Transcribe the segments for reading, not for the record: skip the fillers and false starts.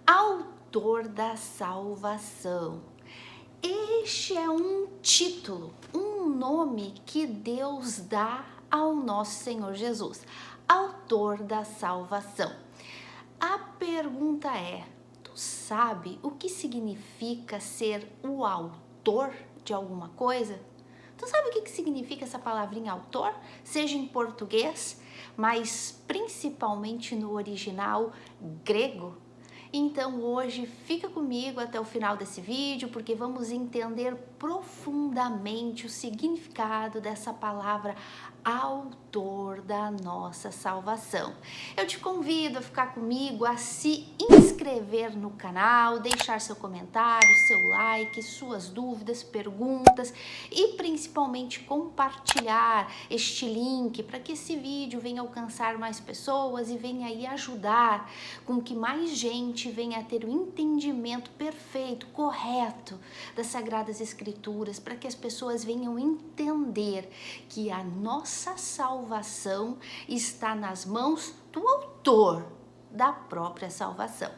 Autor da salvação. Este é um título, um nome que Deus dá ao nosso Senhor Jesus, Autor da salvação. A pergunta é: tu sabe o que significa ser o autor de alguma coisa? Tu sabe o que significa essa palavrinha autor? Seja em português, mas principalmente no original grego? Então hoje fica comigo até o final desse vídeo, porque vamos entender profundamente o significado dessa palavra autor da nossa salvação. Eu te convido a ficar comigo, a se inscrever no canal, deixar seu comentário, seu like, suas dúvidas, perguntas e principalmente compartilhar este link para que esse vídeo venha alcançar mais pessoas e venha aí ajudar com que mais gente venha a ter o entendimento perfeito, correto das Sagradas Escrituras, para que as pessoas venham entender que a nossa salvação está nas mãos do autor da própria salvação.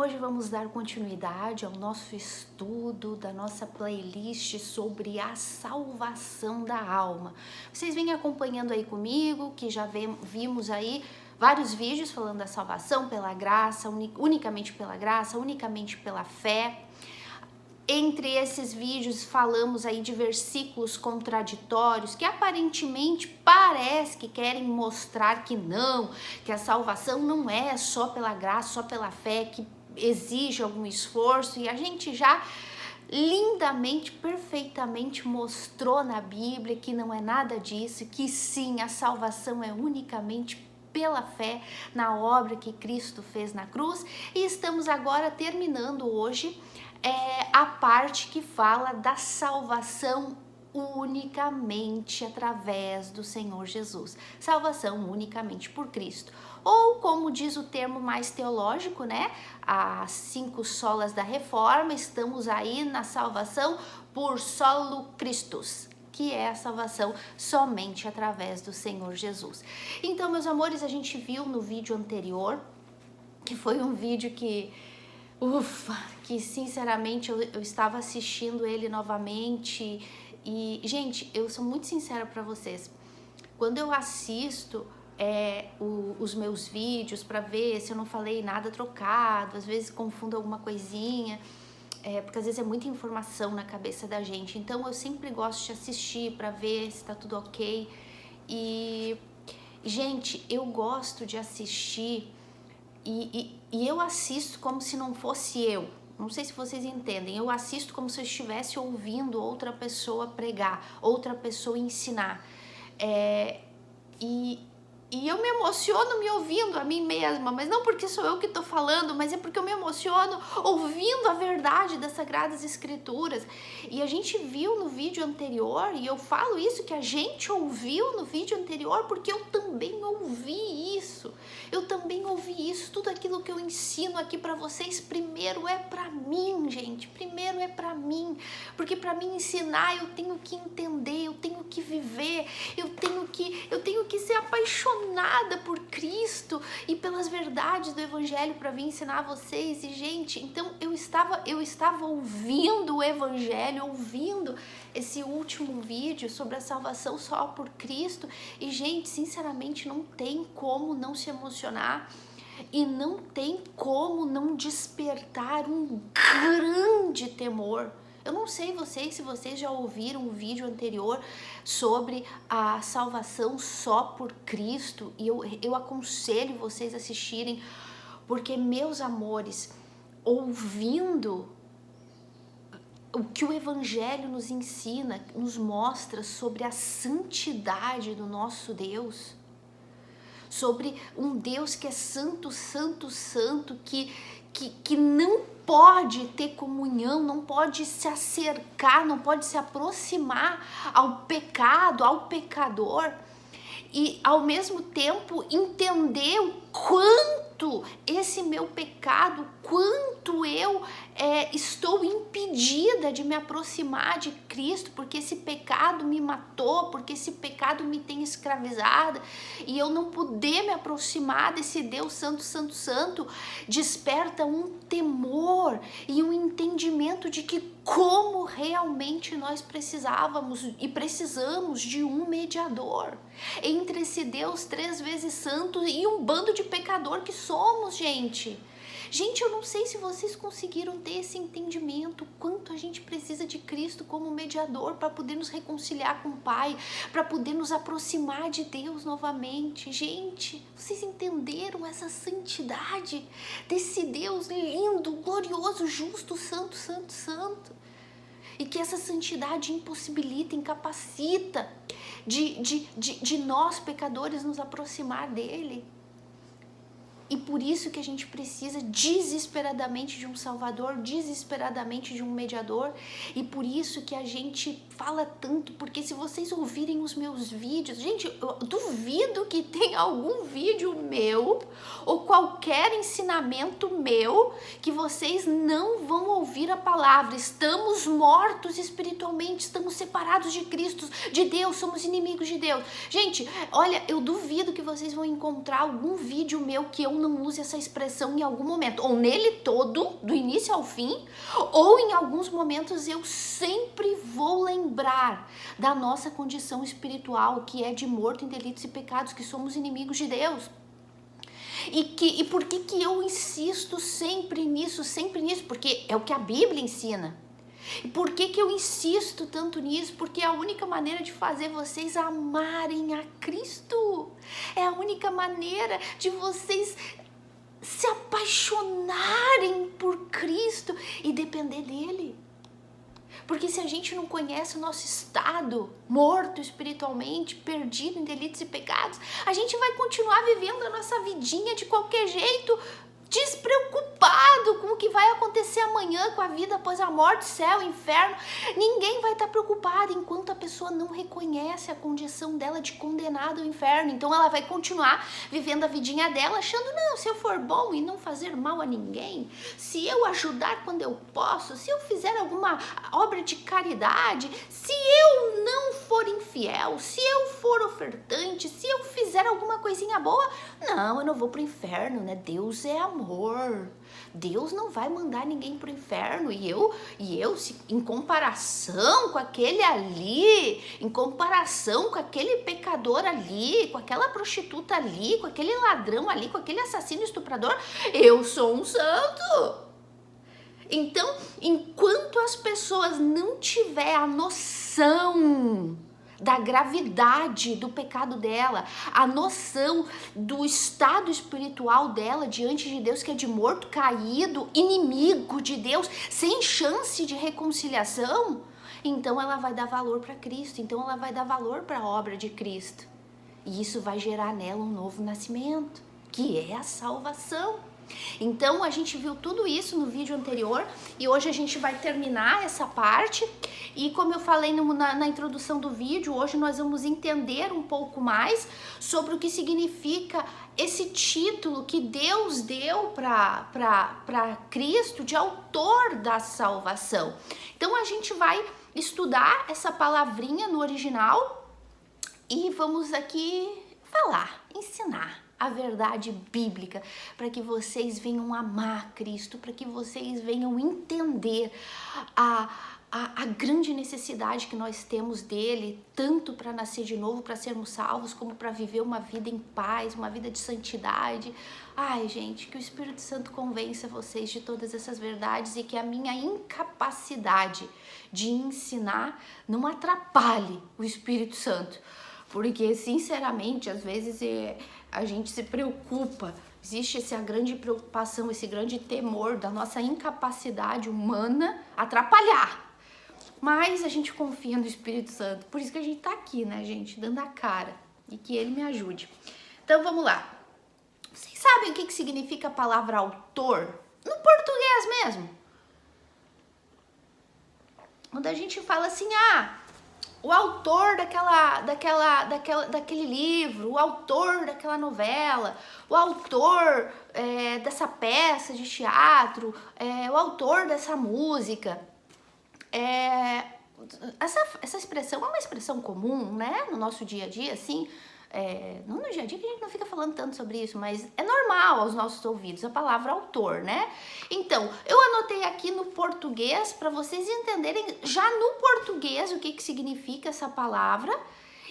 Hoje vamos dar continuidade ao nosso estudo da nossa playlist sobre a salvação da alma. Vocês vêm acompanhando aí comigo, que já vimos aí vários vídeos falando da salvação pela graça, unicamente pela graça, unicamente pela fé. Entre esses vídeos falamos aí de versículos contraditórios que aparentemente parece que querem mostrar que não, que a salvação não é só pela graça, só pela fé, que exige algum esforço, e a gente já lindamente, perfeitamente mostrou na Bíblia que não é nada disso, que sim, a salvação é unicamente pela fé na obra que Cristo fez na cruz. E estamos agora terminando hoje a parte que fala da salvação unicamente através do Senhor Jesus, salvação unicamente por Cristo, ou como diz o termo mais teológico, né, as 5 solas da Reforma, estamos aí na salvação por solo Christus, que é a salvação somente através do Senhor Jesus. Então, meus amores, a gente viu no vídeo anterior, que foi um vídeo que que sinceramente eu estava assistindo ele novamente. E, gente, eu sou muito sincera para vocês. Quando eu assisto os meus vídeos para ver se eu não falei nada trocado, às vezes confundo alguma coisinha, porque às vezes é muita informação na cabeça da gente. Então eu sempre gosto de assistir para ver se tá tudo ok. E, gente, eu gosto de assistir e eu assisto como se não fosse eu. Não sei se vocês entendem, eu assisto como se eu estivesse ouvindo outra pessoa pregar, outra pessoa ensinar. E eu me emociono me ouvindo a mim mesma, mas não porque sou eu que estou falando, mas é porque eu me emociono ouvindo a verdade das Sagradas Escrituras. E a gente viu no vídeo anterior, e eu falo isso, que a gente ouviu no vídeo anterior, porque eu também ouvi isso. Eu também ouvi isso, tudo aquilo que eu ensino aqui para vocês, primeiro é para mim, gente, primeiro é para mim. Porque para mim ensinar, eu tenho que entender, eu tenho que viver, eu tenho que ser apaixonada por Cristo e pelas verdades do Evangelho para vir ensinar vocês. E, gente, então eu estava ouvindo o Evangelho, ouvindo esse último vídeo sobre a salvação só por Cristo. E, gente, sinceramente, não tem como não se emocionar e não tem como não despertar um grande temor. Eu não sei se vocês já ouviram um vídeo anterior sobre a salvação só por Cristo, e eu aconselho vocês a assistirem, porque, meus amores, ouvindo o que o Evangelho nos ensina, nos mostra sobre a santidade do nosso Deus, sobre um Deus que é santo, santo, santo, que não pode ter comunhão, não pode se acercar, não pode se aproximar ao pecado, ao pecador, e ao mesmo tempo entender o quanto quanto esse meu pecado, quanto eu estou impedida de me aproximar de Cristo, porque esse pecado me matou, porque esse pecado me tem escravizada, e eu não poder me aproximar desse Deus Santo, Santo, Santo, desperta um temor e um entendimento de que como realmente nós precisávamos e precisamos de um mediador entre esse Deus 3 vezes santo e um bando de pecador que somos, gente. Gente, eu não sei se vocês conseguiram ter esse entendimento, quanto a gente precisa de Cristo como mediador para poder nos reconciliar com o Pai, para poder nos aproximar de Deus novamente. Gente, vocês entenderam essa santidade desse Deus lindo, glorioso, justo, santo, santo, santo? E que essa santidade impossibilita, incapacita de nós pecadores nos aproximar dele. E por isso que a gente precisa desesperadamente de um Salvador, desesperadamente de um mediador. E por isso que a gente fala tanto, porque se vocês ouvirem os meus vídeos, gente, eu duvido que tenha algum vídeo meu ou qualquer ensinamento meu que vocês não vão ouvir a palavra. Estamos mortos espiritualmente, estamos separados de Cristo, de Deus, somos inimigos de Deus. Gente, olha, eu duvido que vocês vão encontrar algum vídeo meu que eu não use essa expressão em algum momento, ou nele todo, do início ao fim, ou em alguns momentos eu sempre vou lembrar da nossa condição espiritual, que é de morto em delitos e pecados, que somos inimigos de Deus. E por que eu insisto sempre nisso? Porque é o que a Bíblia ensina. E por que eu insisto tanto nisso? Porque é a única maneira de fazer vocês amarem a Cristo. É a única maneira de vocês se apaixonarem por Cristo e depender dele. Porque se a gente não conhece o nosso estado, morto espiritualmente, perdido em delitos e pecados, a gente vai continuar vivendo a nossa vidinha de qualquer jeito, despreocupado com o que vai acontecer amanhã, com a vida após a morte, céu, inferno. Ninguém vai estar preocupado enquanto a pessoa não reconhece a condição dela de condenada ao inferno. Então ela vai continuar vivendo a vidinha dela, achando, não, se eu for bom e não fazer mal a ninguém, se eu ajudar quando eu posso, se eu fizer alguma obra de caridade, se eu não for infiel, se eu for ofertante, se eu fizer alguma coisinha boa, não, eu não vou pro inferno, né? Deus é amor. Deus não vai mandar ninguém pro inferno. E eu em comparação com aquele ali, em comparação com aquele pecador ali, com aquela prostituta ali, com aquele ladrão ali, com aquele assassino estuprador, eu sou um santo. Então, enquanto as pessoas não tiverem a noção da gravidade do pecado dela, a noção do estado espiritual dela diante de Deus, que é de morto, caído, inimigo de Deus, sem chance de reconciliação, então ela vai dar valor para Cristo, então ela vai dar valor para a obra de Cristo. E isso vai gerar nela um novo nascimento, que é a salvação. Então a gente viu tudo isso no vídeo anterior e hoje a gente vai terminar essa parte. E como eu falei na introdução do vídeo, hoje nós vamos entender um pouco mais sobre o que significa esse título que Deus deu para Cristo de autor da salvação. Então a gente vai estudar essa palavrinha no original e vamos aqui falar, ensinar a verdade bíblica, para que vocês venham amar Cristo, para que vocês venham entender a grande necessidade que nós temos dele, tanto para nascer de novo, para sermos salvos, como para viver uma vida em paz, uma vida de santidade. Ai, gente, que o Espírito Santo convença vocês de todas essas verdades e que a minha incapacidade de ensinar não atrapalhe o Espírito Santo. Porque, sinceramente, às vezes a gente se preocupa, existe essa grande preocupação, esse grande temor da nossa incapacidade humana atrapalhar. Mas a gente confia no Espírito Santo, por isso que a gente tá aqui, né, gente, dando a cara, e que ele me ajude. Então, vamos lá. Vocês sabem o que significa a palavra autor? No português mesmo. Quando a gente fala assim, o autor daquele livro, o autor daquela novela, o autor dessa peça de teatro, o autor dessa música. Essa expressão é uma expressão comum, né, no nosso dia a dia, assim. Não no dia a dia, que a gente não fica falando tanto sobre isso, mas é normal aos nossos ouvidos a palavra autor, né? Então, eu anotei aqui no português para vocês entenderem já no português o que significa essa palavra,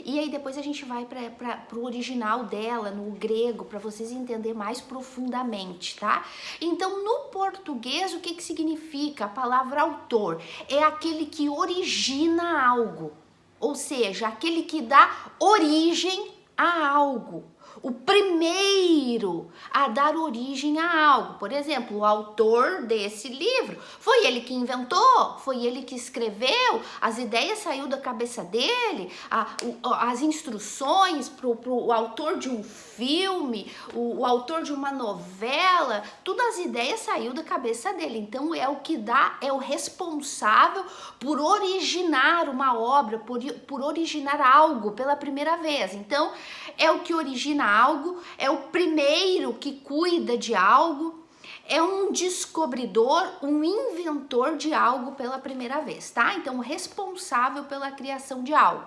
e aí depois a gente vai para o original dela, no grego, para vocês entenderem mais profundamente, tá? Então, no português, o que significa a palavra autor? É aquele que origina algo, ou seja, aquele que dá origem a algo, o primeiro a dar origem a algo. Por exemplo, o autor desse livro, foi ele que inventou, foi ele que escreveu, as ideias saiu da cabeça dele, as instruções pro autor de um filme, o autor de uma novela, tudo as ideias saiu da cabeça dele. Então é o que dá, é o responsável por originar uma obra, por originar algo pela primeira vez. Então é o que origina algo, é o primeiro que cuida de algo, é um descobridor, um inventor de algo pela primeira vez, tá? Então, responsável pela criação de algo.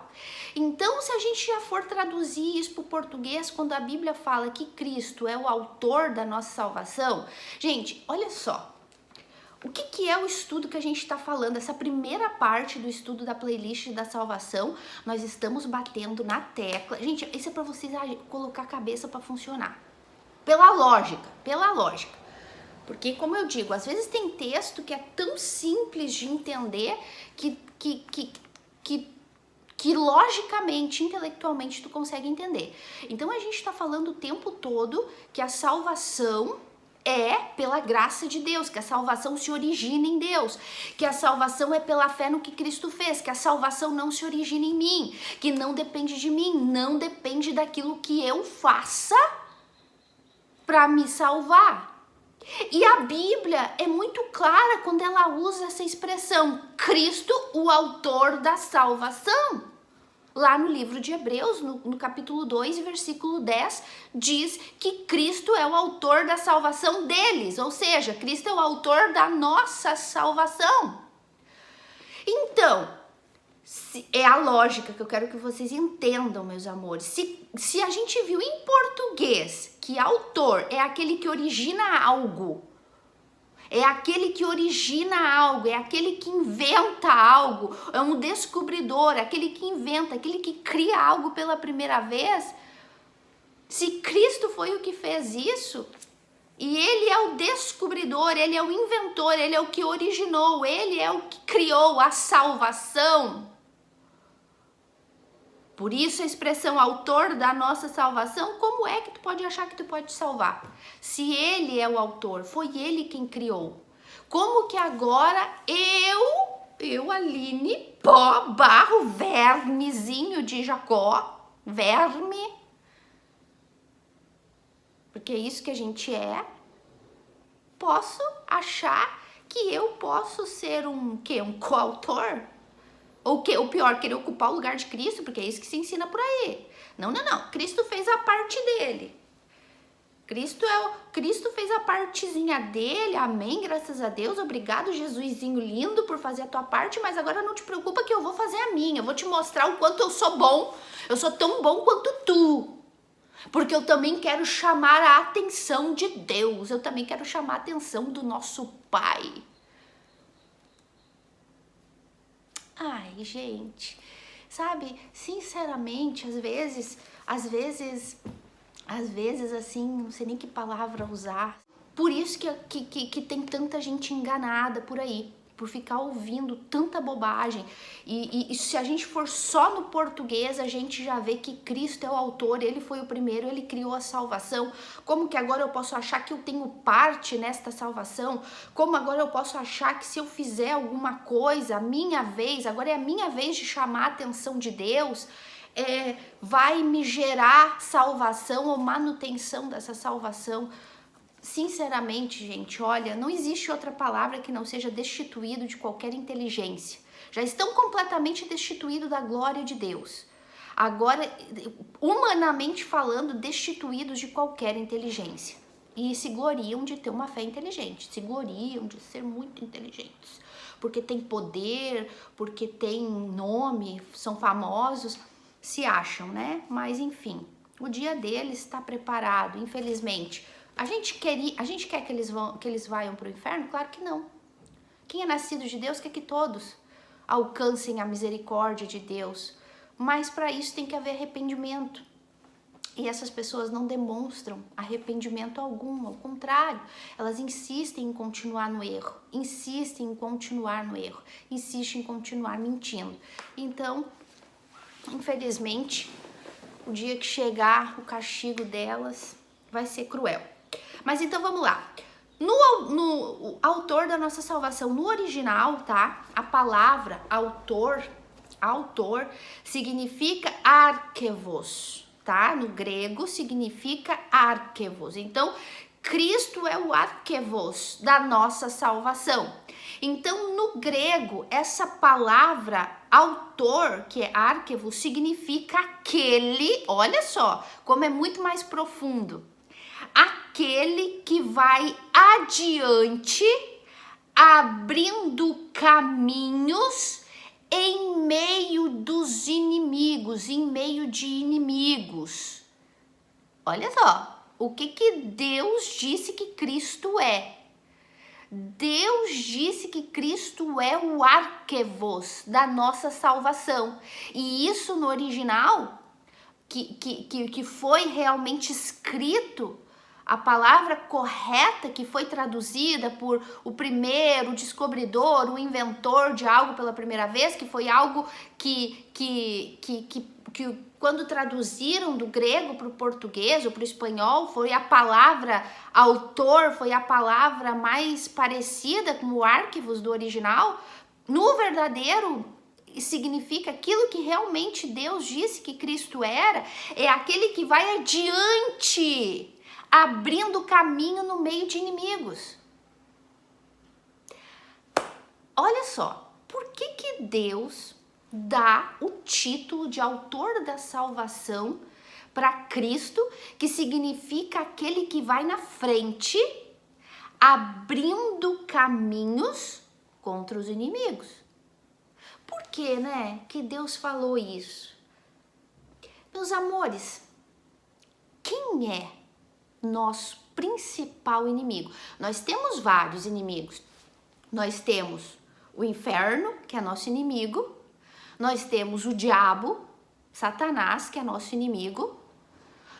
Então, se a gente já for traduzir isso para o português, quando a Bíblia fala que Cristo é o autor da nossa salvação, gente, olha só. O que é o estudo que a gente está falando? Essa primeira parte do estudo da playlist da salvação, nós estamos batendo na tecla. Gente, isso é para vocês colocar a cabeça para funcionar. Pela lógica. Porque, como eu digo, às vezes tem texto que é tão simples de entender que logicamente, intelectualmente, tu consegue entender. Então, a gente está falando o tempo todo que a salvação é pela graça de Deus, que a salvação se origina em Deus, que a salvação é pela fé no que Cristo fez, que a salvação não se origina em mim, que não depende de mim, não depende daquilo que eu faça para me salvar. E a Bíblia é muito clara quando ela usa essa expressão, Cristo, o autor da salvação. Lá no livro de Hebreus, no capítulo 2, versículo 10, diz que Cristo é o autor da salvação deles, ou seja, Cristo é o autor da nossa salvação. Então, é a lógica que eu quero que vocês entendam, meus amores. Se a gente viu em português que autor é aquele que origina algo, é aquele que origina algo, é aquele que inventa algo, é um descobridor, é aquele que inventa, aquele que cria algo pela primeira vez. Se Cristo foi o que fez isso, e ele é o descobridor, ele é o inventor, ele é o que originou, ele é o que criou a salvação. Por isso a expressão autor da nossa salvação, como é que tu pode achar que tu pode te salvar? Se ele é o autor, foi ele quem criou. Como que agora eu Aline, pó, barro, vermezinho de Jacó, verme, porque é isso que a gente é, posso achar que eu posso ser um coautor? Ou pior, querer ocupar o lugar de Cristo, porque é isso que se ensina por aí. Não. Cristo fez a parte dele. Cristo fez a partezinha dele, amém, graças a Deus, obrigado, Jesusinho lindo, por fazer a tua parte, mas agora não te preocupa que eu vou fazer a minha, eu vou te mostrar o quanto eu sou bom, eu sou tão bom quanto tu, porque eu também quero chamar a atenção de Deus, eu também quero chamar a atenção do nosso Pai. Ai, gente, sabe, sinceramente, às vezes, assim, não sei nem que palavra usar. Por isso que tem tanta gente enganada por aí, por ficar ouvindo tanta bobagem. E se a gente for só no português, a gente já vê que Cristo é o autor, ele foi o primeiro, ele criou a salvação. Como que agora eu posso achar que eu tenho parte nesta salvação? Como agora eu posso achar que se eu fizer alguma coisa, agora é a minha vez de chamar a atenção de Deus, vai me gerar salvação ou manutenção dessa salvação? sinceramente, gente, olha, não existe outra palavra que não seja destituído de qualquer inteligência. Já estão completamente destituídos da glória de Deus. Agora, humanamente falando, destituídos de qualquer inteligência. E se gloriam de ter uma fé inteligente, se gloriam de ser muito inteligentes. Porque tem poder, porque tem nome, são famosos, se acham, né? Mas enfim, o dia deles está preparado, infelizmente. A gente quer que eles vão para o inferno? Claro que não. Quem é nascido de Deus quer que todos alcancem a misericórdia de Deus. Mas para isso tem que haver arrependimento. E essas pessoas não demonstram arrependimento algum, ao contrário, elas insistem em continuar no erro, insistem em continuar no erro, insistem em continuar mentindo. Então, infelizmente, o dia que chegar o castigo delas vai ser cruel. Mas então vamos lá. No autor da nossa salvação, no original, tá? A palavra autor significa arquevos, tá? No grego significa arquevos. Então, Cristo é o arquevos da nossa salvação. Então, no grego, essa palavra autor, que é arquevo, significa aquele, olha só, como é muito mais profundo. Aquele que vai adiante, abrindo caminhos em meio dos inimigos, em meio de inimigos. Olha só, o que Deus disse que Cristo é? Deus disse que Cristo é o arquevos da nossa salvação. E isso no original, que foi realmente escrito, a palavra correta que foi traduzida por o primeiro descobridor, o inventor de algo pela primeira vez, que foi algo que quando traduziram do grego para o português ou para o espanhol, foi a palavra autor, foi a palavra mais parecida com o arquivos do original. No verdadeiro, significa aquilo que realmente Deus disse que Cristo era, é aquele que vai adiante, abrindo caminho no meio de inimigos. Olha só, por que Deus dá o título de autor da salvação para Cristo, que significa aquele que vai na frente, abrindo caminhos contra os inimigos? Por que, né, que Deus falou isso? Meus amores, quem é nosso principal inimigo? Nós temos vários inimigos. Nós temos o inferno, que é nosso inimigo. Nós temos o diabo, Satanás, que é nosso inimigo.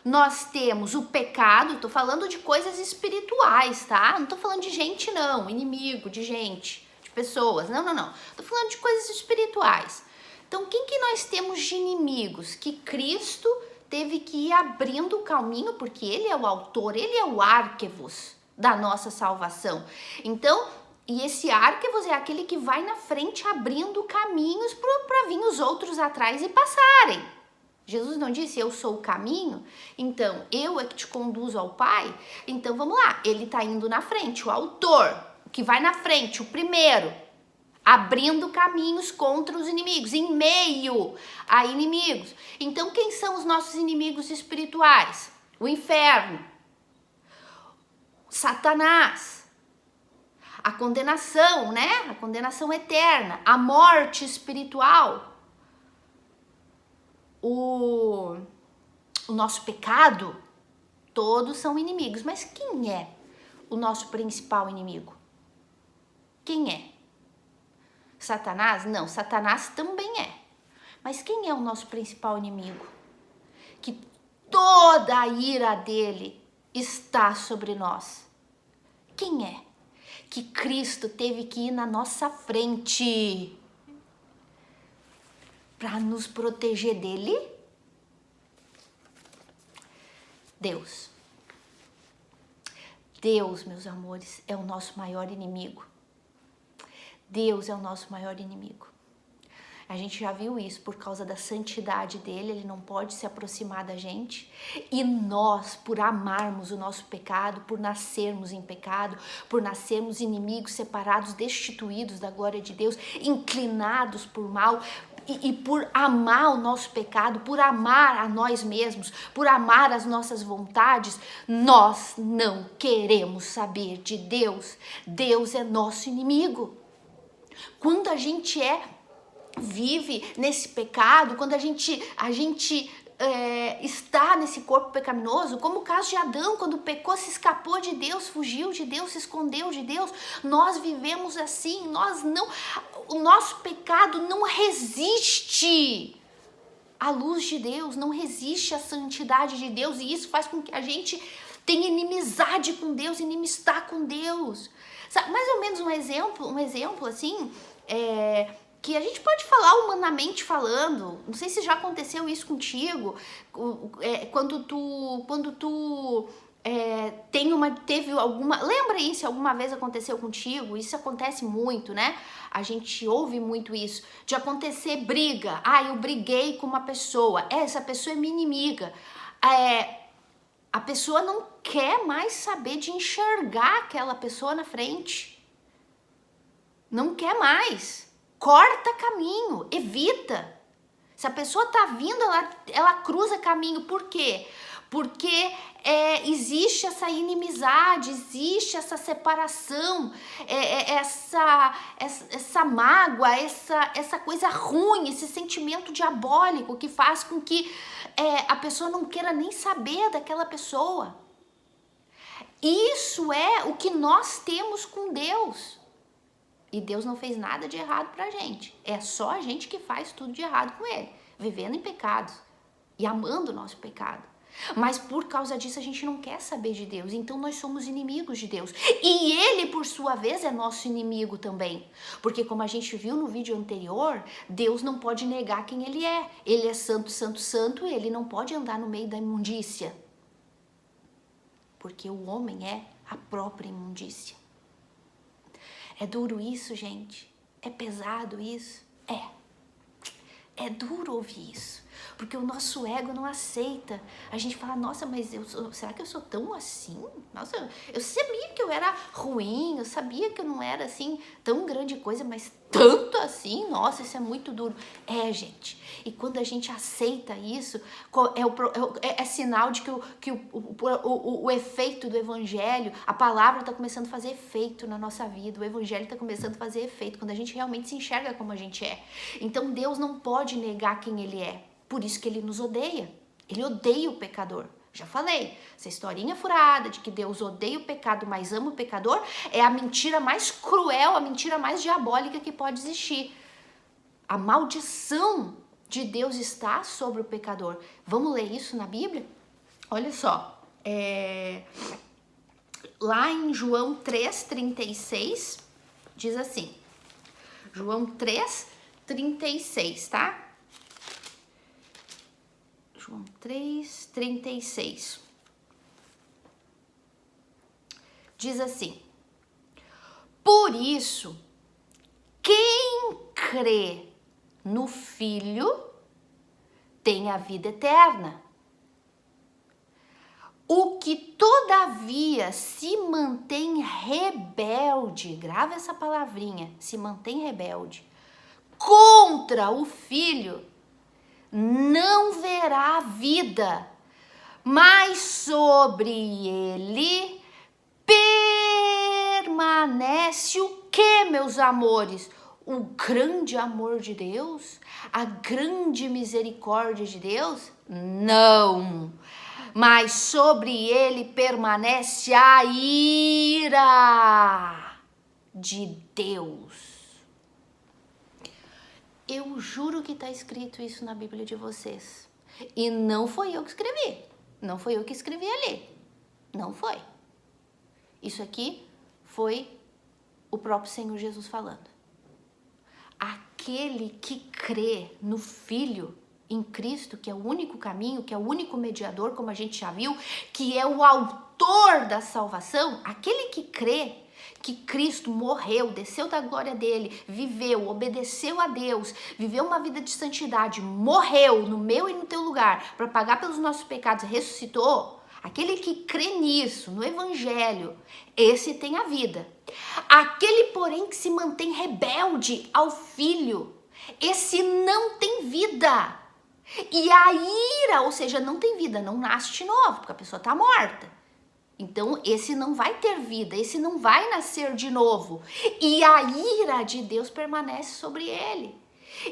Nós temos o pecado, tô falando de coisas espirituais, tá? Não tô falando de gente não, inimigo de gente, de pessoas, não. Tô falando de coisas espirituais. Então, quem que nós temos de inimigos? Que Cristo teve que ir abrindo o caminho, porque Ele é o autor, Ele é o arquevos da nossa salvação. Então, e esse arquevos é aquele que vai na frente abrindo caminhos para vir os outros atrás e passarem. Jesus não disse, eu sou o caminho? Então, eu é que te conduzo ao Pai? Então, vamos lá, Ele está indo na frente, o autor, que vai na frente, o primeiro, abrindo caminhos contra os inimigos, em meio a inimigos. Então, quem são os nossos inimigos espirituais? O inferno, Satanás, a condenação, né? A condenação eterna, a morte espiritual, o nosso pecado, todos são inimigos. Mas quem é o nosso principal inimigo? Quem é? Satanás? Não, Satanás também é. Mas quem é o nosso principal inimigo? Que toda a ira dele está sobre nós. Quem é? Que Cristo teve que ir na nossa frente para nos proteger dele? Deus. Deus, meus amores, é o nosso maior inimigo. Deus é o nosso maior inimigo. A gente já viu isso, por causa da santidade dele, ele não pode se aproximar da gente. E nós, por amarmos o nosso pecado, por nascermos em pecado, por nascermos inimigos, separados, destituídos da glória de Deus, inclinados por mal, e por amar o nosso pecado, por amar a nós mesmos, por amar as nossas vontades, nós não queremos saber de Deus. Deus é nosso inimigo. Quando a gente vive nesse pecado, quando a gente está nesse corpo pecaminoso, como o caso de Adão, quando pecou, se escapou de Deus, fugiu de Deus, se escondeu de Deus, nós vivemos assim, o nosso pecado não resiste à luz de Deus, não resiste à santidade de Deus, e isso faz com que a gente tenha inimizade com Deus, inimistar com Deus. Sabe, mais ou menos um exemplo assim, que a gente pode falar humanamente falando. Não sei se já aconteceu isso contigo, quando tu teve alguma... Lembra aí se alguma vez aconteceu contigo? Isso acontece muito, né? A gente ouve muito isso, de acontecer briga. Eu briguei com uma pessoa, essa pessoa é minha inimiga. A pessoa não quer mais saber de enxergar aquela pessoa na frente. Não quer mais. Corta caminho, evita. Se a pessoa tá vindo, ela cruza caminho. Por quê? Porque existe essa inimizade, existe essa separação, essa mágoa, essa coisa ruim, esse sentimento diabólico que faz com que a pessoa não queira nem saber daquela pessoa. Isso é o que nós temos com Deus. E Deus não fez nada de errado pra gente. É só a gente que faz tudo de errado com Ele, vivendo em pecados e amando o nosso pecado. Mas por causa disso a gente não quer saber de Deus, então nós somos inimigos de Deus. E Ele, por sua vez, é nosso inimigo também. Porque como a gente viu no vídeo anterior, Deus não pode negar quem Ele é. Ele é santo, santo, santo, e Ele não pode andar no meio da imundícia. Porque o homem é a própria imundícia. É duro isso, gente? É pesado isso? É duro ouvir isso, porque o nosso ego não aceita. A gente fala, nossa, mas será que eu sou tão assim? Nossa, eu sabia que eu era ruim, eu sabia que eu não era assim tão grande coisa, mas tanto assim? Nossa, isso é muito duro. Gente, e quando a gente aceita isso, é sinal de que o efeito do evangelho, a palavra está começando a fazer efeito na nossa vida, o evangelho está começando a fazer efeito, quando a gente realmente se enxerga como a gente é. Então Deus não pode negar quem Ele é, por isso que Ele nos odeia. Ele odeia o pecador. Já falei, essa historinha furada de que Deus odeia o pecado, mas ama o pecador, é a mentira mais cruel, a mentira mais diabólica que pode existir. A maldição de Deus está sobre o pecador. Vamos ler isso na Bíblia? Olha só, lá em João 3,36, diz assim, João 3,36, tá? João 3,36. Diz assim: por isso, quem crê no Filho tem a vida eterna. O que todavia se mantém rebelde, grava essa palavrinha, se mantém rebelde, contra o Filho, não verá vida, mas sobre ele permanece o que, meus amores? O grande amor de Deus? A grande misericórdia de Deus? Não, mas sobre ele permanece a ira de Deus. Eu juro que está escrito isso na Bíblia de vocês. E não foi eu que escrevi. Não foi eu que escrevi ali. Não foi. Isso aqui foi o próprio Senhor Jesus falando. Aquele que crê no Filho, em Cristo, que é o único caminho, que é o único mediador, como a gente já viu, que é o autor autor da salvação, aquele que crê que Cristo morreu, desceu da glória dele, viveu, obedeceu a Deus, viveu uma vida de santidade, morreu no meu e no teu lugar para pagar pelos nossos pecados, ressuscitou, aquele que crê nisso, no evangelho, esse tem a vida. Aquele, porém, que se mantém rebelde ao filho, esse não tem vida. E a ira, ou seja, não tem vida, não nasce de novo, porque a pessoa está morta. Então, esse não vai ter vida, esse não vai nascer de novo. E a ira de Deus permanece sobre ele.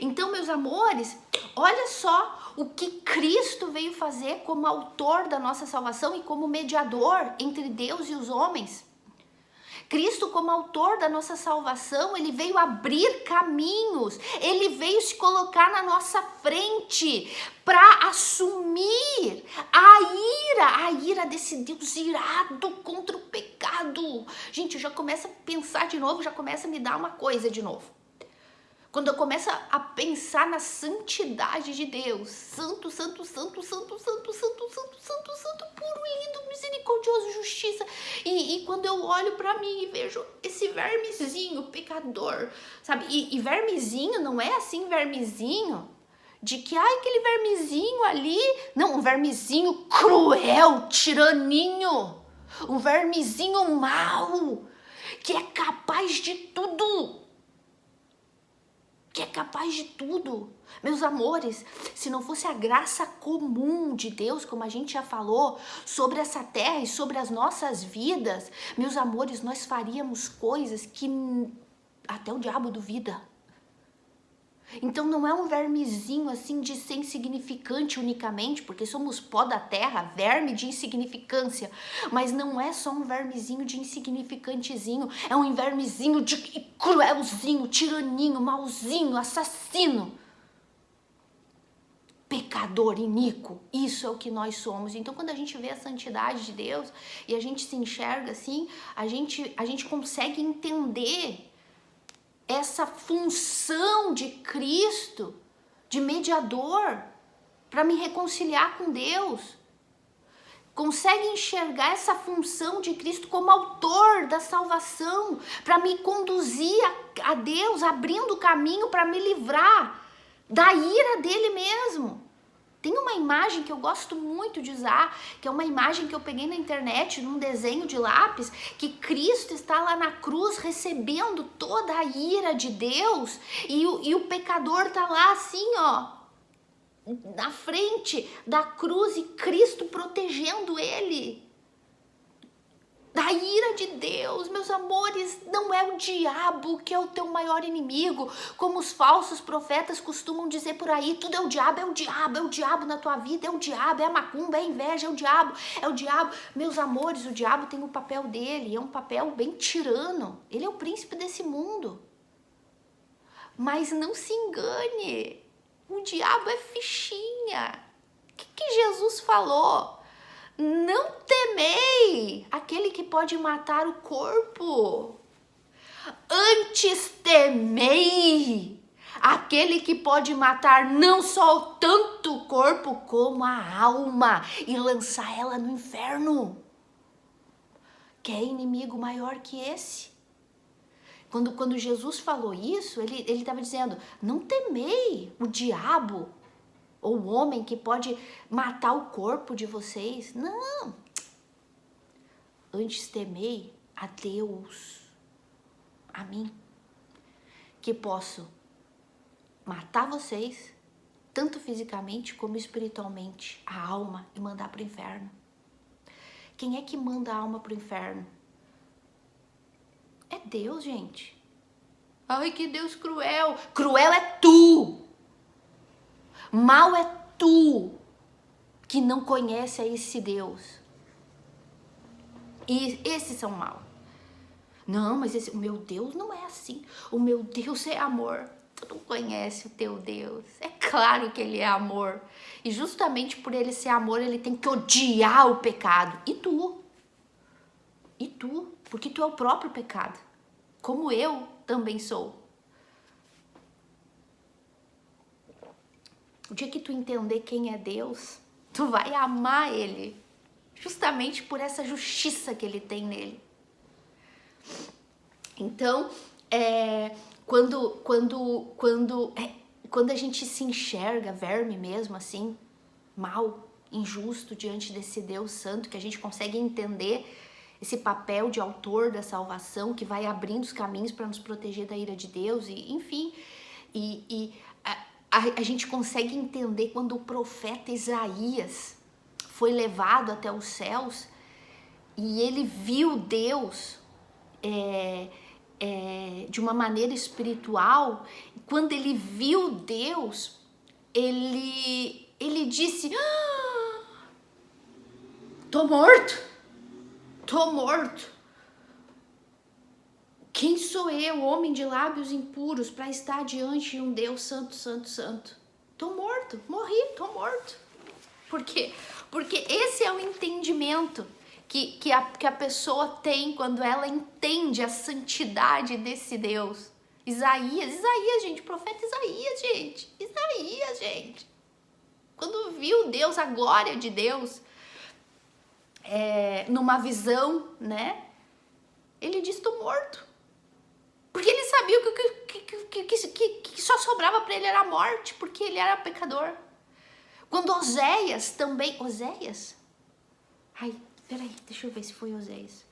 Então, meus amores, olha só o que Cristo veio fazer como autor da nossa salvação e como mediador entre Deus e os homens. Cristo, como autor da nossa salvação, ele veio abrir caminhos, ele veio se colocar na nossa frente para assumir a ira desse Deus irado contra o pecado. Gente, eu já começo a pensar de novo, já começa a me dar uma coisa de novo. Quando eu começo a pensar na santidade de Deus, santo, santo, santo, santo, santo, santo, santo, santo, santo, puro, lindo, misericordioso, justiça. E quando eu olho pra mim e vejo esse vermezinho pecador, sabe? E vermezinho não é assim vermezinho de que, ai, aquele vermezinho ali. Não, um vermezinho cruel, tiraninho. Um vermezinho mau, que é capaz de tudo. Que é capaz de tudo. Meus amores, se não fosse a graça comum de Deus, como a gente já falou, sobre essa terra e sobre as nossas vidas, meus amores, nós faríamos coisas que até o diabo duvida. Então não é um vermezinho assim de ser insignificante unicamente, porque somos pó da terra, verme de insignificância, mas não é só um vermezinho de insignificantezinho, é um vermezinho de cruelzinho, tiraninho, mauzinho, assassino, pecador, iníquo. Isso é o que nós somos. Então quando a gente vê a santidade de Deus e a gente se enxerga assim, a gente consegue entender essa função de Cristo, de mediador, para me reconciliar com Deus. Consegue enxergar essa função de Cristo como autor da salvação, para me conduzir a Deus, abrindo o caminho para me livrar da ira dele mesmo. Tem uma imagem que eu gosto muito de usar, que é uma imagem que eu peguei na internet, num desenho de lápis, que Cristo está lá na cruz recebendo toda a ira de Deus e o pecador está lá assim, ó, na frente da cruz e Cristo protegendo ele. Da ira de Deus, meus amores, não é o diabo que é o teu maior inimigo, como os falsos profetas costumam dizer por aí, tudo é o diabo, é o diabo, é o diabo na tua vida, é o diabo, é a macumba, é a inveja, é o diabo, é o diabo. Meus amores, o diabo tem o papel dele, é um papel bem tirano, ele é o príncipe desse mundo. Mas não se engane, o diabo é fichinha. O que Jesus falou? Não temei aquele que pode matar o corpo. Antes temei aquele que pode matar não só tanto o corpo como a alma e lançar ela no inferno. Quer inimigo maior que esse? Quando Jesus falou isso, ele estava dizendo, não temei o diabo, ou o homem que pode matar o corpo de vocês. Não. Antes temei a Deus, a mim, que posso matar vocês, tanto fisicamente como espiritualmente, a alma, e mandar para o inferno. Quem é que manda a alma para o inferno? É Deus, gente. Ai, que Deus cruel. Cruel é tu. Mal é tu que não conhece a esse Deus. E esses são mal. Não, mas o meu Deus não é assim. O meu Deus é amor. Tu não conhece o teu Deus. É claro que ele é amor. E justamente por ele ser amor, ele tem que odiar o pecado. E tu? E tu? Porque tu é o próprio pecado. Como eu também sou. O dia que tu entender quem é Deus, tu vai amar ele justamente por essa justiça que ele tem nele. Então, quando a gente se enxerga verme mesmo assim, mal, injusto diante desse Deus santo, que a gente consegue entender esse papel de autor da salvação, que vai abrindo os caminhos para nos proteger da ira de Deus, e enfim, a gente consegue entender quando o profeta Isaías foi levado até os céus e ele viu Deus de uma maneira espiritual. Quando ele viu Deus, ele disse: tô morto. Quem sou eu, homem de lábios impuros, para estar diante de um Deus santo, santo, santo? Tô morto, morri, tô morto. Por quê? Porque esse é o entendimento que a pessoa tem quando ela entende a santidade desse Deus. Isaías, gente, profeta Isaías, gente. Quando viu Deus, a glória de Deus, numa visão, né? Ele disse: tô morto. Porque ele sabia que só sobrava para ele era a morte, porque ele era pecador. Quando Oséias também... Oséias? Ai, peraí, deixa eu ver se foi Oséias.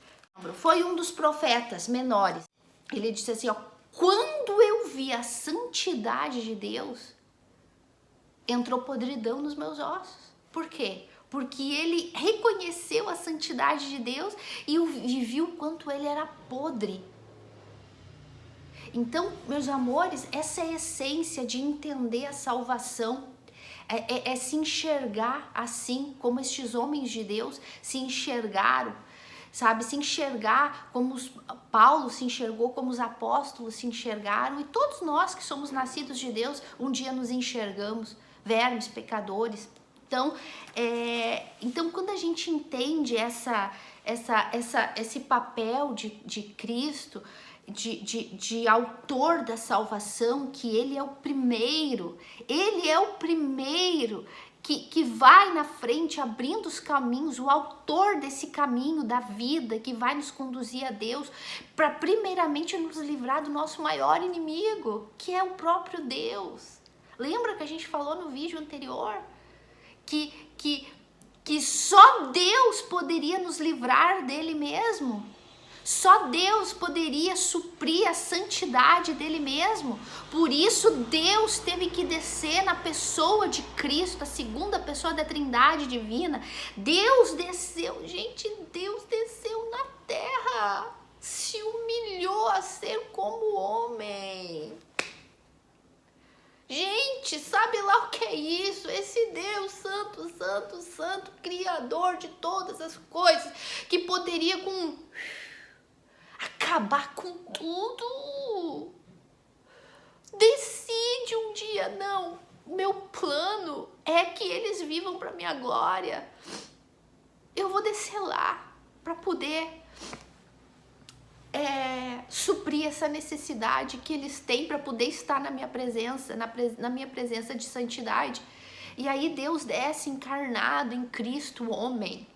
Foi um dos profetas menores. Ele disse assim, ó: quando eu vi a santidade de Deus, entrou podridão nos meus ossos. Por quê? Porque ele reconheceu a santidade de Deus e viu o quanto ele era podre. Então, meus amores, essa é a essência de entender a salvação. É se enxergar assim como estes homens de Deus se enxergaram, sabe? Se enxergar como Paulo se enxergou, como os apóstolos se enxergaram, e todos nós que somos nascidos de Deus, um dia nos enxergamos, vermes, pecadores. Então quando a gente entende esse papel de Cristo, de autor da salvação, que ele é o primeiro que vai na frente abrindo os caminhos, o autor desse caminho da vida que vai nos conduzir a Deus, para primeiramente nos livrar do nosso maior inimigo, que é o próprio Deus. Lembra que a gente falou no vídeo anterior que só Deus poderia nos livrar dele mesmo? Só Deus poderia suprir a santidade dele mesmo. Por isso Deus teve que descer na pessoa de Cristo, a segunda pessoa da Trindade divina. Deus desceu, gente, Deus desceu na terra, se humilhou a ser como homem. Gente, sabe lá o que é isso? Esse Deus santo, santo, santo, criador de todas as coisas, que poderia acabar com tudo, decide um dia: não, meu plano é que eles vivam para minha glória. Eu vou descer lá para poder suprir essa necessidade que eles têm para poder estar na minha presença, na minha presença de santidade. E aí Deus desce encarnado em Cristo, homem,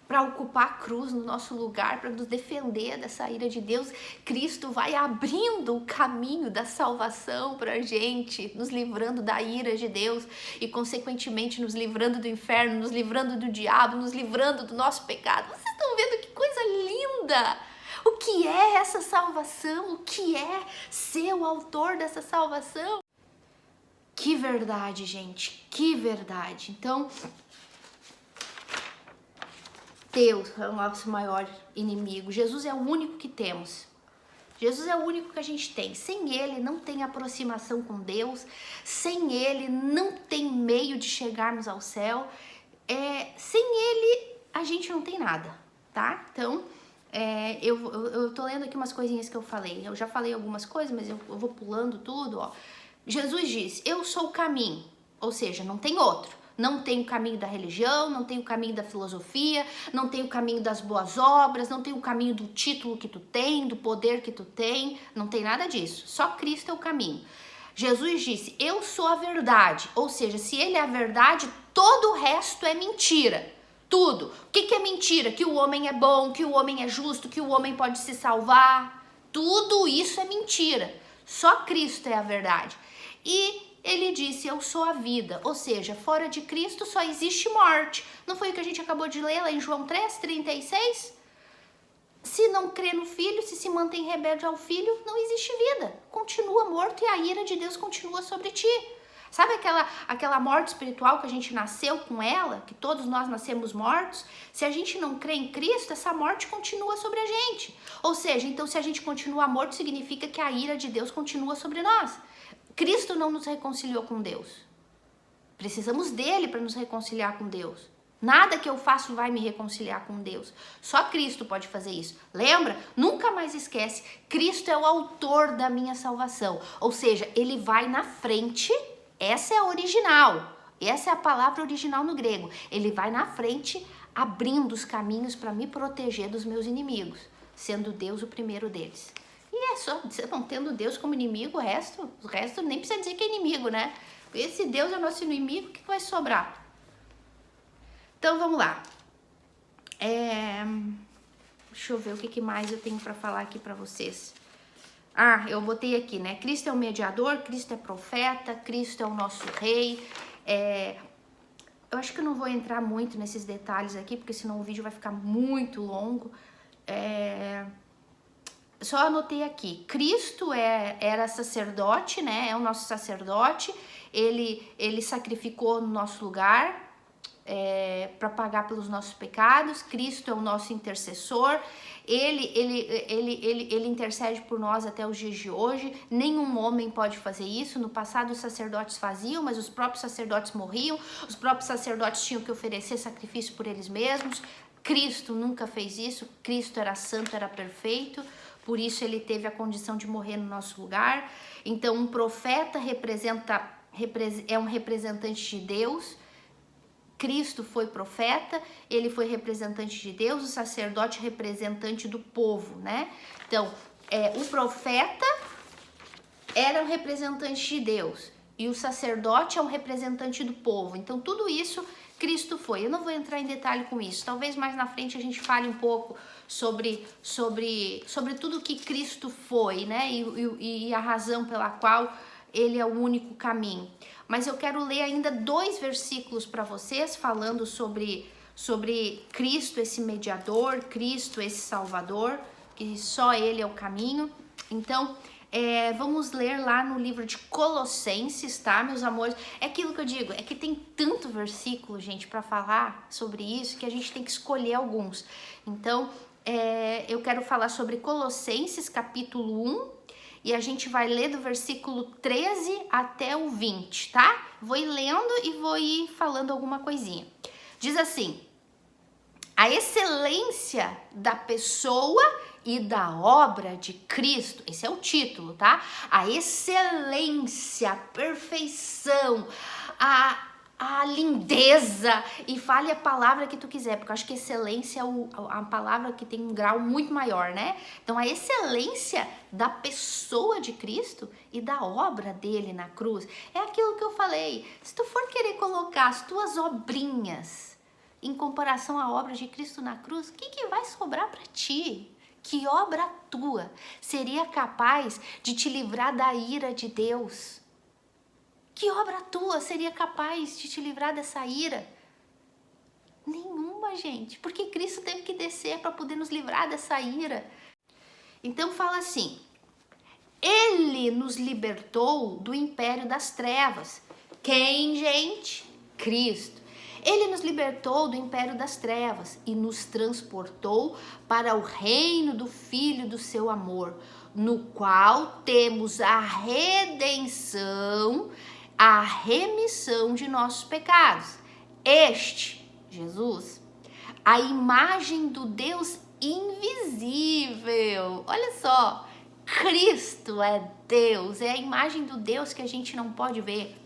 para ocupar a cruz no nosso lugar, para nos defender dessa ira de Deus. Cristo vai abrindo o caminho da salvação para a gente, nos livrando da ira de Deus e, consequentemente, nos livrando do inferno, nos livrando do diabo, nos livrando do nosso pecado. Vocês estão vendo que coisa linda? O que é essa salvação? O que é ser o autor dessa salvação? Que verdade, gente, que verdade. Então, Deus é o nosso maior inimigo. Jesus é o único que temos. Jesus é o único que a gente tem. Sem ele não tem aproximação com Deus. Sem ele não tem meio de chegarmos ao céu. Sem ele a gente não tem nada, tá? Então, eu tô lendo aqui umas coisinhas que eu falei. Eu já falei algumas coisas, mas eu vou pulando tudo, ó. Jesus diz: eu sou o caminho. Ou seja, não tem outro. Não tem o caminho da religião, não tem o caminho da filosofia, não tem o caminho das boas obras, não tem o caminho do título que tu tem, do poder que tu tem, não tem nada disso. Só Cristo é o caminho. Jesus disse: eu sou a verdade. Ou seja, se ele é a verdade, todo o resto é mentira. Tudo. O que é mentira? Que o homem é bom, que o homem é justo, que o homem pode se salvar. Tudo isso é mentira. Só Cristo é a verdade. E ele disse, eu sou a vida. Ou seja, fora de Cristo só existe morte. Não foi o que a gente acabou de ler lá em João 3:36? Se não crê no Filho, se mantém rebelde ao Filho, não existe vida. Continua morto e a ira de Deus continua sobre ti. Sabe aquela morte espiritual que a gente nasceu com ela? Que todos nós nascemos mortos? Se a gente não crê em Cristo, essa morte continua sobre a gente. Ou seja, então se a gente continua morto, significa que a ira de Deus continua sobre nós. Cristo não nos reconciliou com Deus. Precisamos dele para nos reconciliar com Deus. Nada que eu faço vai me reconciliar com Deus. Só Cristo pode fazer isso. Lembra? Nunca mais esquece. Cristo é o autor da minha salvação. Ou seja, ele vai na frente. Essa é a original. Essa é a palavra original no grego. Ele vai na frente, abrindo os caminhos para me proteger dos meus inimigos, sendo Deus o primeiro deles. E é só, você não tendo Deus como inimigo, o resto nem precisa dizer que é inimigo, né? Esse Deus é nosso inimigo, o que vai sobrar? Então vamos lá. Deixa eu ver o que mais eu tenho para falar aqui para vocês. Eu botei aqui, né? Cristo é o mediador, Cristo é profeta, Cristo é o nosso rei. Eu acho que eu não vou entrar muito nesses detalhes aqui, porque senão o vídeo vai ficar muito longo. Só anotei aqui. Cristo era sacerdote, né? É o nosso sacerdote. Ele sacrificou no nosso lugar. Para pagar pelos nossos pecados. Cristo é o nosso intercessor, ele intercede por nós até os dias de hoje. Nenhum homem pode fazer isso. No passado os sacerdotes faziam, mas os próprios sacerdotes morriam, os próprios sacerdotes tinham que oferecer sacrifício por eles mesmos. Cristo nunca fez isso. Cristo era santo, era perfeito, por isso ele teve a condição de morrer no nosso lugar. Então um profeta é um representante de Deus. Cristo foi profeta, ele foi representante de Deus, o sacerdote representante do povo, né? Então, o profeta era um representante de Deus e o sacerdote é um representante do povo. Então, tudo isso Cristo foi. Eu não vou entrar em detalhe com isso. Talvez mais na frente a gente fale um pouco sobre tudo que Cristo foi, né? E a razão pela qual ele é o único caminho. Mas eu quero ler ainda 2 versículos para vocês, falando sobre Cristo, esse mediador, Cristo, esse salvador, que só ele é o caminho. Então, vamos ler lá no livro de Colossenses, tá, meus amores? É aquilo que eu digo, é que tem tanto versículo, gente, para falar sobre isso, que a gente tem que escolher alguns. Então, eu quero falar sobre Colossenses, capítulo 1, e a gente vai ler do versículo 13 até o 20, tá? Vou ir lendo e vou ir falando alguma coisinha. Diz assim: a excelência da pessoa e da obra de Cristo, esse é o título, tá? A excelência, a perfeição, a lindeza, e fale a palavra que tu quiser, porque eu acho que excelência é a palavra que tem um grau muito maior, né? Então a excelência da pessoa de Cristo e da obra dele na cruz, é aquilo que eu falei. Se tu for querer colocar as tuas obrinhas em comparação à obra de Cristo na cruz, o que vai sobrar para ti? Que obra tua seria capaz de te livrar da ira de Deus? Que obra tua seria capaz de te livrar dessa ira? Nenhuma, gente, porque Cristo teve que descer para poder nos livrar dessa ira. Então fala assim: ele nos libertou do império das trevas. Quem, gente? Cristo. Ele nos libertou do império das trevas e nos transportou para o reino do Filho do seu amor, no qual temos a redenção, a remissão de nossos pecados. Este, Jesus, a imagem do Deus invisível. Olha só, Cristo é Deus, é a imagem do Deus que a gente não pode ver.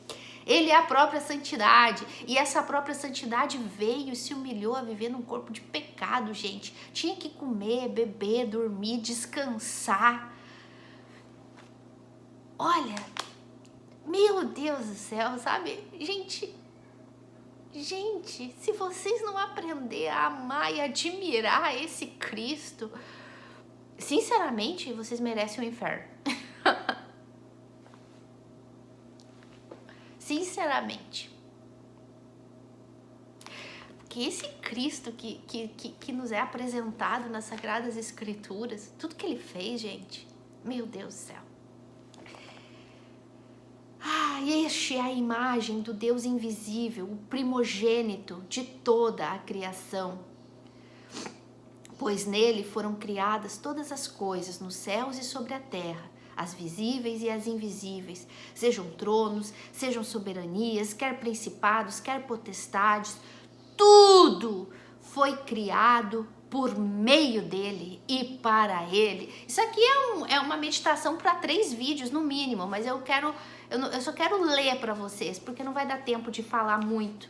Ele é a própria santidade, e essa própria santidade veio e se humilhou a viver num corpo de pecado, gente. Tinha que comer, beber, dormir, descansar. Olha, meu Deus do céu, sabe? Gente, Gente, se vocês não aprender a amar e admirar esse Cristo, sinceramente, vocês merecem o inferno. Sinceramente. Que esse Cristo que nos é apresentado nas Sagradas Escrituras, tudo que ele fez, gente, meu Deus do céu. Este é a imagem do Deus invisível, o primogênito de toda a criação. Pois nele foram criadas todas as coisas, nos céus e sobre a terra, as visíveis e as invisíveis, sejam tronos, sejam soberanias, quer principados, quer potestades, tudo foi criado por meio dele e para ele. Isso aqui é uma meditação para 3 vídeos no mínimo, mas eu só quero ler para vocês, porque não vai dar tempo de falar muito.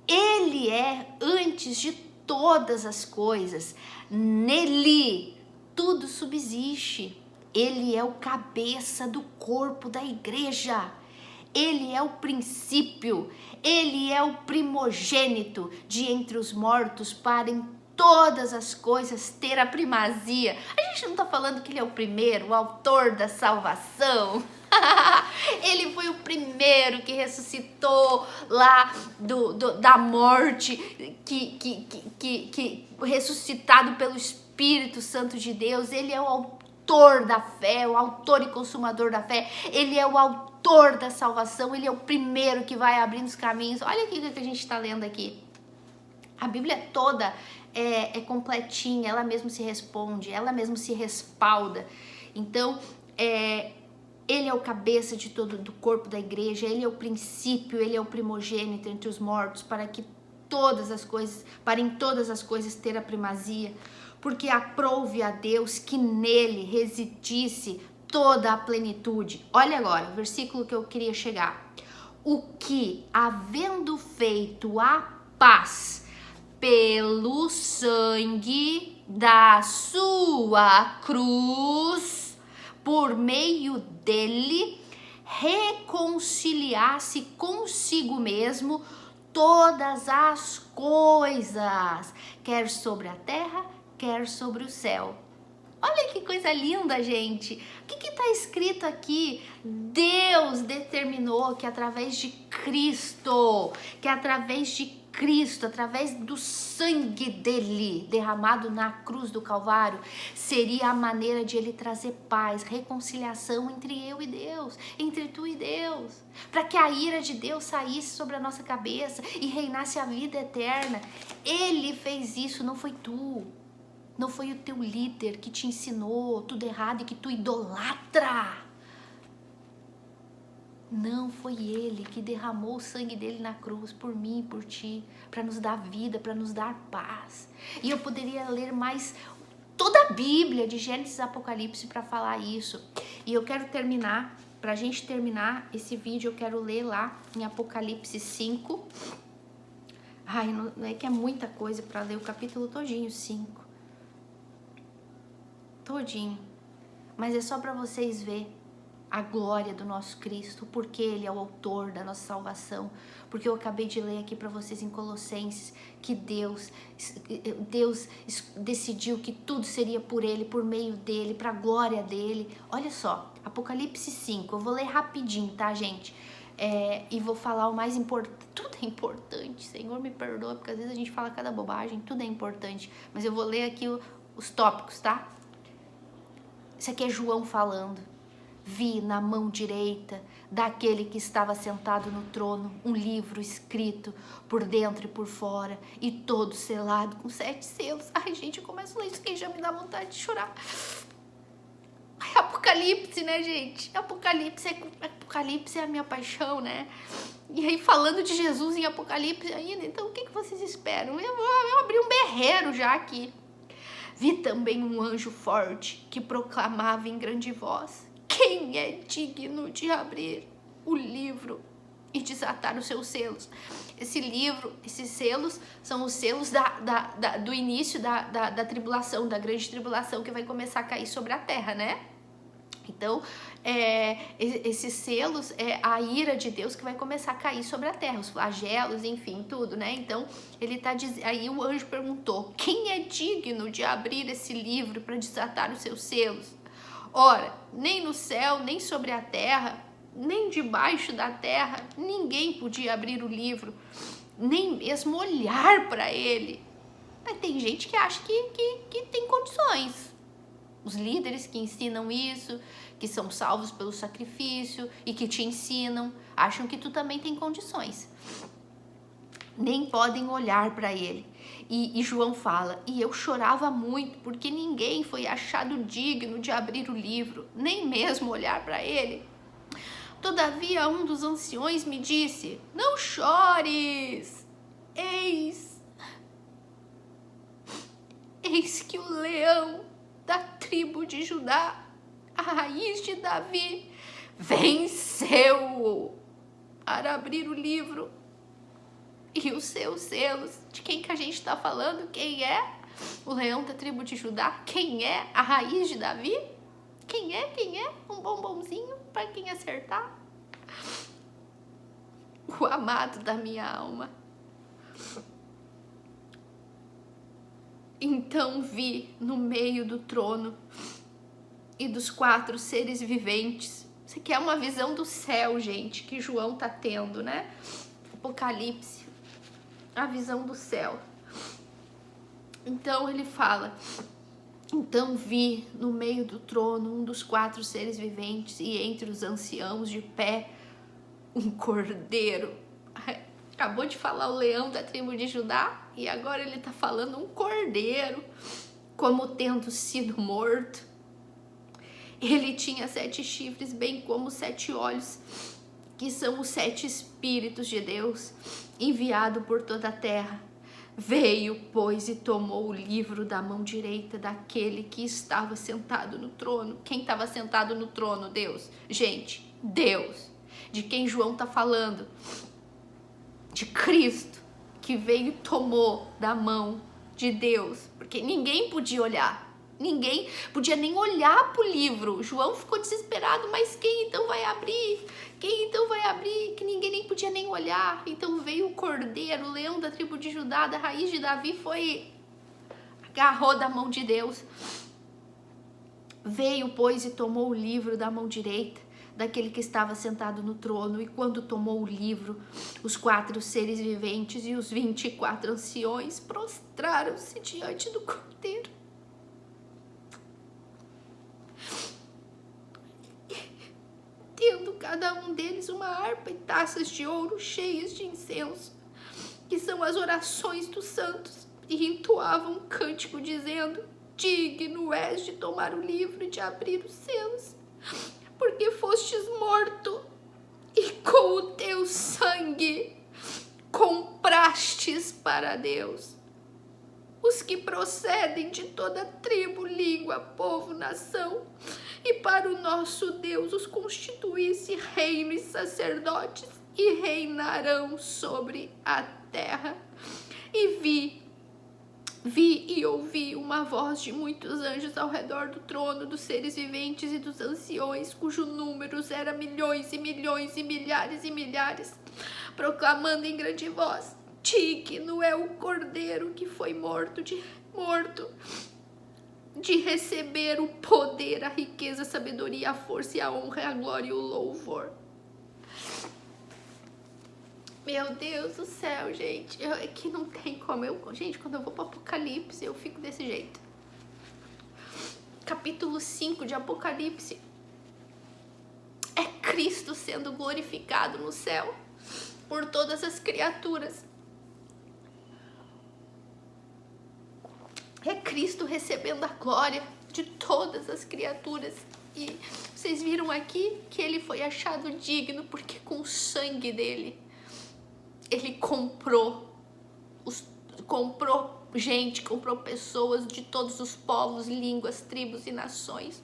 Ele é antes de todas as coisas, nele tudo subsiste. Ele é o cabeça do corpo da igreja. Ele é o princípio, ele é o primogênito de entre os mortos para em todas as coisas ter a primazia. A gente não tá falando que ele é o primeiro, o autor da salvação. Ele foi o primeiro que ressuscitou lá da morte, que ressuscitado pelo Espírito Santo de Deus. Ele é o autor da fé, o autor e consumador da fé. Ele é o autor da salvação. Ele é o primeiro que vai abrindo os caminhos. Olha aqui o que a gente está lendo aqui. A Bíblia toda é completinha, ela mesma se responde, ela mesma se respalda. Então, ele é o cabeça de todo do corpo da igreja, ele é o princípio, ele é o primogênito entre os mortos, para em todas as coisas ter a primazia, porque aprouve a Deus que nele residisse toda a plenitude. Olha agora, o versículo que eu queria chegar. O que, havendo feito a paz pelo sangue da sua cruz, por meio dele, reconciliasse consigo mesmo todas as coisas, quer sobre a terra, quer sobre o céu. Olha que coisa linda, gente. O que está escrito aqui? Deus determinou que através de Cristo, através do sangue dele derramado na cruz do Calvário, seria a maneira de ele trazer paz, reconciliação entre eu e Deus, entre tu e Deus, para que a ira de Deus saísse sobre a nossa cabeça e reinasse a vida eterna. Ele fez isso, não foi tu. Não foi o teu líder que te ensinou tudo errado e que tu idolatra. Não, foi ele que derramou o sangue dele na cruz por mim e por ti, para nos dar vida, para nos dar paz. E eu poderia ler mais toda a Bíblia, de Gênesis a Apocalipse, para falar isso. E eu quero terminar, para a gente terminar esse vídeo, eu quero ler lá em Apocalipse 5. Ai, não é que é muita coisa para ler o capítulo todinho, 5. Todinho. Mas é só para vocês verem a glória do nosso Cristo, porque ele é o autor da nossa salvação, porque eu acabei de ler aqui para vocês em Colossenses que Deus decidiu que tudo seria por ele, por meio dele, para a glória dele. Olha só, Apocalipse 5, eu vou ler rapidinho, tá, gente? E vou falar o mais importante. Tudo é importante, Senhor me perdoa, porque às vezes a gente fala cada bobagem, tudo é importante, mas eu vou ler aqui os tópicos, tá? Isso aqui é João falando. Vi na mão direita daquele que estava sentado no trono um livro escrito por dentro e por fora e todo selado com 7 selos. Ai, gente, eu começo a ler isso aqui e já me dá vontade de chorar. Ai, Apocalipse, né, gente? Apocalipse é a minha paixão, né? E aí, falando de Jesus em Apocalipse ainda, então o que vocês esperam? Eu abri um berreiro já aqui. Vi também um anjo forte que proclamava em grande voz: quem é digno de abrir o livro e desatar os seus selos? Esses selos são os selos do início da tribulação, da grande tribulação que vai começar a cair sobre a terra, né? Então, esses selos é a ira de Deus que vai começar a cair sobre a terra, os flagelos, enfim, tudo, né? Então, ele tá dizendo, aí o anjo perguntou: quem é digno de abrir esse livro para desatar os seus selos? Ora, nem no céu, nem sobre a terra, nem debaixo da terra, ninguém podia abrir o livro, nem mesmo olhar para ele. Mas tem gente que acha que tem condições. Os líderes que ensinam isso, que são salvos pelo sacrifício e que te ensinam, acham que tu também tem condições. Nem podem olhar para ele. E João fala: e eu chorava muito, porque ninguém foi achado digno de abrir o livro, nem mesmo olhar para ele. Todavia um dos anciões me disse: não chores, eis que o leão da tribo de Judá, a raiz de Davi, venceu para abrir o livro e os seus selos. De quem que a gente está falando? Quem é o leão da tribo de Judá? Quem é a raiz de Davi? Quem é? Um bombonzinho para quem acertar? O amado da minha alma. Então vi no meio do trono e dos 4 seres viventes. Isso aqui é uma visão do céu, gente, que João tá tendo, né? Apocalipse, a visão do céu. Então ele fala: então vi no meio do trono um dos 4 seres viventes e entre os anciãos de pé um cordeiro. Acabou de falar o leão da tribo de Judá e agora ele tá falando um cordeiro, como tendo sido morto. Ele tinha 7 chifres, bem como 7 olhos, que são os 7 espíritos de Deus, enviado por toda a terra. Veio, pois, e tomou o livro da mão direita daquele que estava sentado no trono. Quem estava sentado no trono? Deus. Gente, Deus. De quem João está falando? De Cristo, que veio e tomou da mão de Deus, porque ninguém podia olhar. Ninguém podia nem olhar para o livro. João ficou desesperado, mas quem então vai abrir? Quem então vai abrir? Que ninguém nem podia nem olhar. Então veio o cordeiro, o leão da tribo de Judá, da raiz de Davi, agarrou da mão de Deus. Veio, pois, e tomou o livro da mão direita daquele que estava sentado no trono, e quando tomou o livro, os 4 seres viventes e os 24 anciões prostraram-se diante do cordeiro. Tendo cada um deles uma harpa e taças de ouro cheias de incenso, que são as orações dos santos, e entoavam um cântico dizendo: digno és de tomar o livro e de abrir os selos, porque fostes morto, e com o teu sangue comprastes para Deus os que procedem de toda tribo, língua, povo, nação, e para o nosso Deus os constituísse reino e sacerdotes, e reinarão sobre a terra. E vi e ouvi uma voz de muitos anjos ao redor do trono, dos seres viventes e dos anciões, cujo número era milhões e milhões e milhares e milhares, proclamando em grande voz: digno é o cordeiro que foi morto de receber o poder, a riqueza, a sabedoria, a força e a honra, a glória e o louvor. Meu Deus do céu, gente, é que não tem como. Gente, quando eu vou para Apocalipse, eu fico desse jeito. Capítulo 5 de Apocalipse é Cristo sendo glorificado no céu por todas as criaturas. É Cristo recebendo a glória de todas as criaturas. E vocês viram aqui que ele foi achado digno porque com o sangue dele ele comprou gente, comprou pessoas de todos os povos, línguas, tribos e nações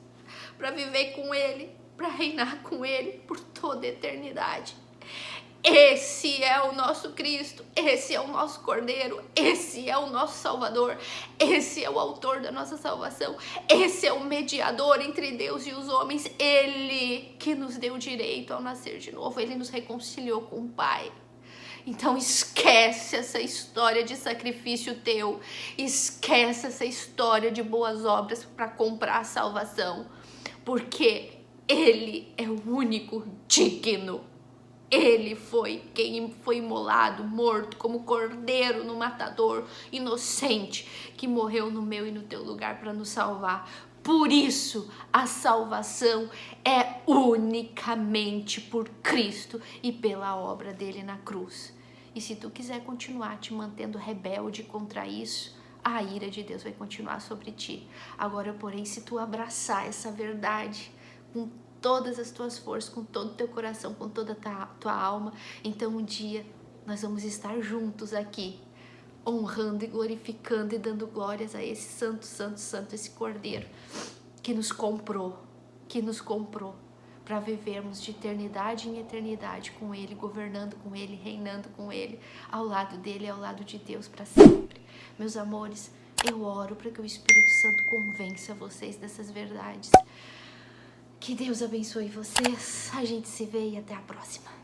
para viver com ele, para reinar com ele por toda a eternidade. Esse é o nosso Cristo, esse é o nosso Cordeiro, esse é o nosso Salvador, esse é o autor da nossa salvação, esse é o mediador entre Deus e os homens, ele que nos deu direito ao nascer de novo, ele nos reconciliou com o Pai. Então esquece essa história de sacrifício teu, esquece essa história de boas obras para comprar a salvação, porque ele é o único digno. Ele foi quem foi imolado, morto como cordeiro no matador, inocente, que morreu no meu e no teu lugar para nos salvar. Por isso, a salvação é unicamente por Cristo e pela obra dele na cruz. E se tu quiser continuar te mantendo rebelde contra isso, a ira de Deus vai continuar sobre ti. Agora, porém, se tu abraçar essa verdade com todas as tuas forças, com todo o teu coração, com toda a tua alma, então um dia nós vamos estar juntos aqui, honrando e glorificando e dando glórias a esse santo, santo, santo, esse Cordeiro que nos comprou para vivermos de eternidade em eternidade com Ele, governando com Ele, reinando com Ele, ao lado dele, ao lado de Deus para sempre. Meus amores, eu oro para que o Espírito Santo convença vocês dessas verdades. Que Deus abençoe vocês. A gente se vê e até a próxima.